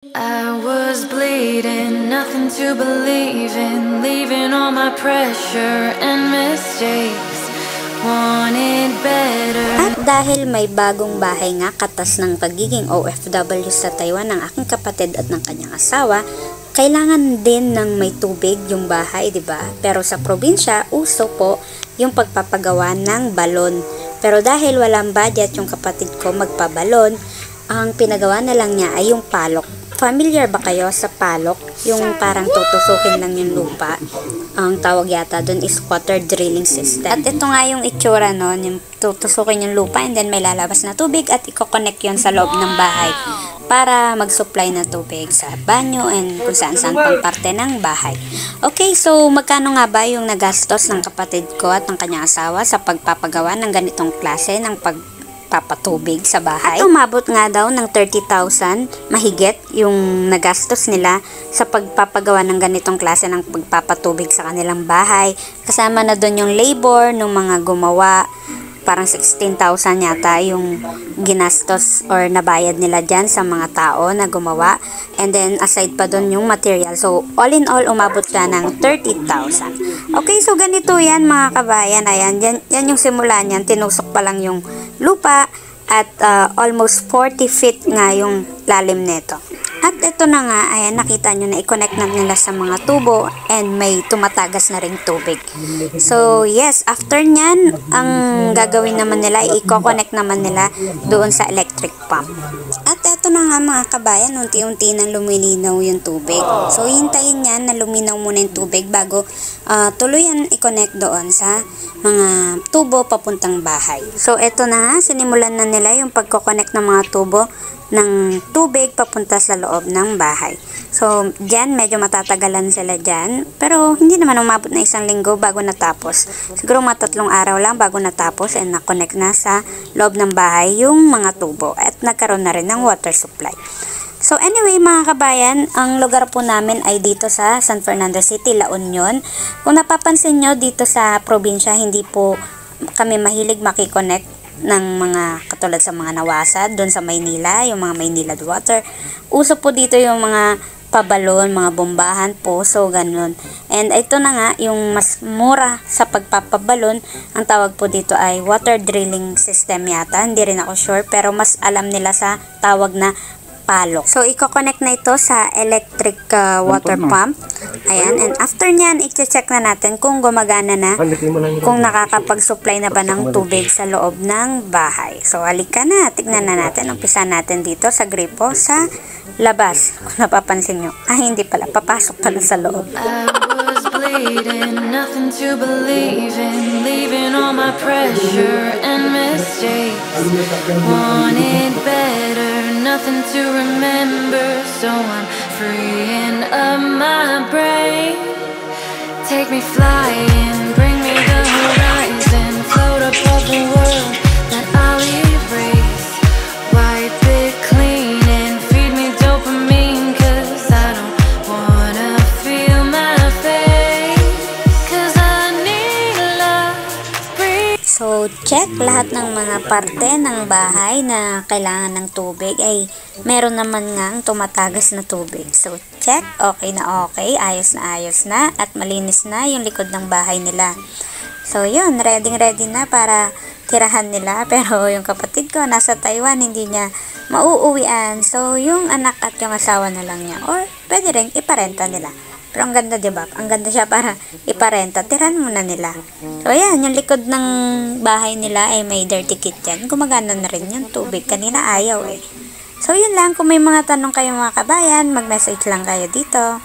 I was bleeding, nothing to believe in, leaving all my pressure and mistakes, wanted better. At dahil may bagong bahay nga katas ng pagiging OFW sa Taiwan ng aking kapatid at ng kanyang asawa, kailangan din ng may tubig yung bahay, di ba? Pero sa probinsya, uso po yung pagpapagawa ng balon. Pero dahil walang budget yung kapatid ko magpabalon, ang pinagawa na lang niya ay yung palok. Familiar ba kayo sa palok? Yung parang tutusukin lang yung lupa. Ang tawag yata dun is water drilling system. At ito nga yung itsura nun, yung tutusukin yung lupa and then may lalabas na tubig at i-connect yun sa loob ng bahay para mag-supply ng tubig sa banyo and kung saan-saan pang parte ng bahay. Okay, so magkano nga ba yung nagastos ng kapatid ko at ng kanyang asawa sa pagpapagawa ng ganitong klase ng papatubig sa bahay? At umabot nga daw ng 30,000 mahigit yung nagastos nila sa pagpapagawa ng ganitong klase ng pagpapatubig sa kanilang bahay. Kasama na doon yung labor ng mga gumawa. Parang 16,000 yata yung ginastos or nabayad nila dyan sa mga tao na gumawa. And then aside pa doon yung material. So all in all, umabot siya ng 30,000. Okay, so ganito yan mga kabayan. Ayan, yan yung simula niyan. Tinusok pa lang yung lupa at almost 40 feet nga yung lalim nito. At ito na nga, ayan, nakita nyo na i-connect na nila sa mga tubo and may tumatagas na ring tubig. So yes, after nyan, ang gagawin naman nila, i-connect naman nila doon sa electric pump. At ito na nga mga kabayan, unti-unti na lumilinaw yung tubig. So hintayin yan na luminaw muna yung tubig bago tuluyan i-connect doon sa mga tubo papuntang bahay. So ito na nga, sinimulan na nila yung pagko-connect ng mga tubo ng tubig papunta sa loob ng bahay. So, dyan, medyo matatagalan sila dyan. Pero, hindi naman umabot na 1 linggo bago natapos. Siguro mga 3 araw lang bago natapos and na-connect na sa loob ng bahay yung mga tubo. At nagkaroon na rin ng water supply. So, anyway mga kabayan, ang lugar po namin ay dito sa San Fernando City, La Union. Kung napapansin nyo, dito sa probinsya, hindi po kami mahilig makiconnect ng mga katulad sa mga nawasa doon sa Maynila, yung mga Maynila water. Uso po dito yung mga pabalon, mga bombahan, poso, ganun. And ito na nga, yung mas mura sa pagpapabalon, ang tawag po dito ay water drilling system yata. Hindi rin ako sure, pero mas alam nila sa tawag na palok. So, i-connect na ito sa electric water pump. Ayan. And after nyan, i-check na natin kung gumagana na, kung nakakapag-supply na ba ng tubig sa loob ng bahay. So, halika na. Tignan na natin. Umpisa natin dito sa gripo sa labas. Kung napapansin nyo. Hindi pala. Papasok pala sa loob. I was bleeding, nothing to believe in, leaving all my pressure and mistakes, wanted better, nothing to remember, so I'm freeing up my brain. Take me flying, bring me the horizon, float above the world that I'll erase, wipe it clean and feed me dopamine, cause I don't wanna feel my face, cause I need love, breathe. So, check lahat ng mga parte ng bahay na kailangan ng tubig ay meron naman ngang tumatagas na tubig. So, check, okay na okay, ayos na at malinis na yung likod ng bahay nila. So, yun, ready na para tirahan nila. Pero yung kapatid ko nasa Taiwan, hindi niya mauuwian. So, yung anak at yung asawa na lang niya. Or, pwede rin iparenta nila. Pero ang ganda, diba? Ang ganda siya para iparenta. Tirahan muna nila. So, ayan, yung likod ng bahay nila ay may dirty kitchen. Gumagana na rin yung tubig. Kanina ayaw eh. So, yun lang. Kung may mga tanong kayo mga kabayan, mag-message lang kayo dito.